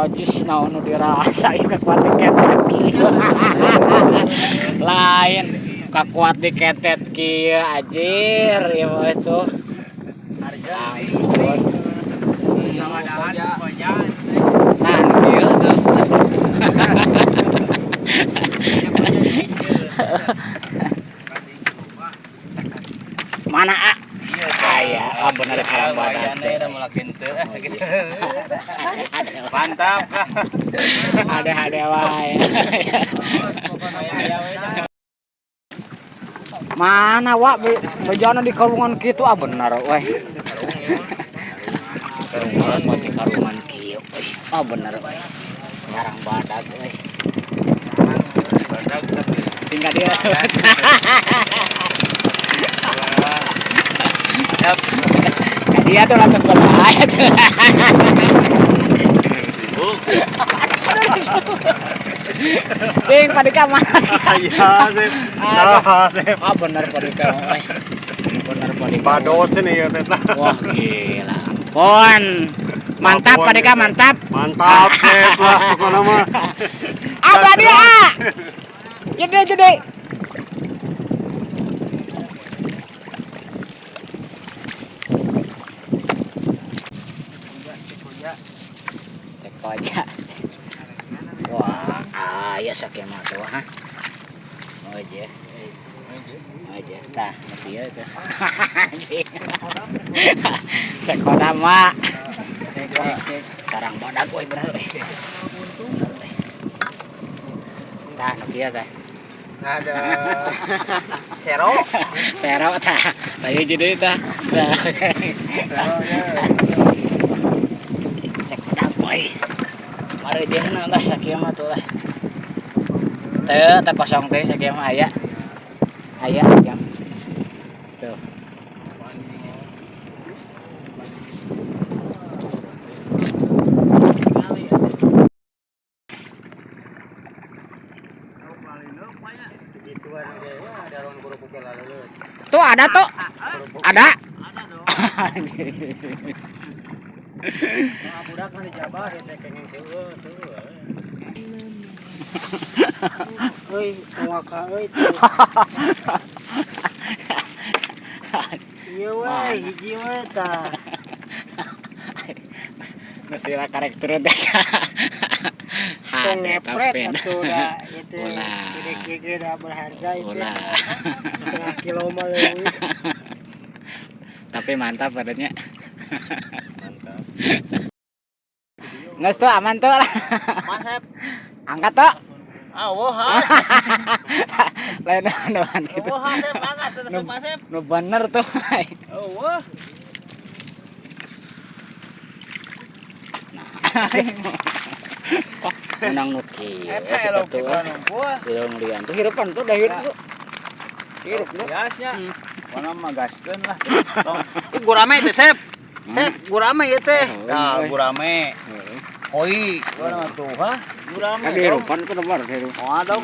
najis naon nu dirasa ieu kakuat diketet kieu. Lain kakuat diketet kieu anjir ieu mah itu. Harga ampun. Nah, kieu tuh. Mana ah? Iya, bener karang badan teh. Mantap. Ada wae. Mana wa bejana di karungan kitu bener we. Karungan mati karungan kieu. Bener we. Karang badag we. Badag Tinggal dia. Yap. Dia tuh langsung kelayat. Cing pada kamar. Iya, Sep. Nah, Sep. Bener pada kamar. Bener pada. Badot sini ya, Teta. Wah, gila. Pon. Mantap pada kamar, mantap. Mantap, Sep lah pokoknya mah. Apa dia? Jadi. Cek aja. Wah, ya sakit mah tuh, ha. Aja. Tah, kieu teh. Cek kota mah. Cek. Karang badag we bener we. Tah, kieu teh. Ada Sero tah. Bayu jadi tah. Cek badag we. Mari jeung lah sakieu mah tuh lah. Teu kosong teh sakieu mah aya. Aya jam. Tuh. Tuh ada tuh. Ada. budak mah dijabar teh kenging seueuh. Euy, ngaka euy. Ieu we, hiji we tah. Masih karek turun desa. Ngepret atuh da itu. Sudah kieu da berharga itu. Setengah kilo mah leuwih. Tapi mantap badannya. Mantap. Nges tuh aman tuh lah. Masep. Angkat tuh. Wah. Lain doan gitu. Wah, Sep angkat terus Masep. Nu bener tuh. Wah. Menang nu kieu. Eta elok pikiran puas. Ilung lian tuh hirupan tuh dah hirup tuh. Hirup tuh. Gasnya. Mana mah gaskeun lah. Ih gurame teh, Sep. Sep, gurame ieu teh. Nah, gurame. Koi, mana tuh, ha? Gurame. Kan hirupan tuh nomor hirup. Oh, dong.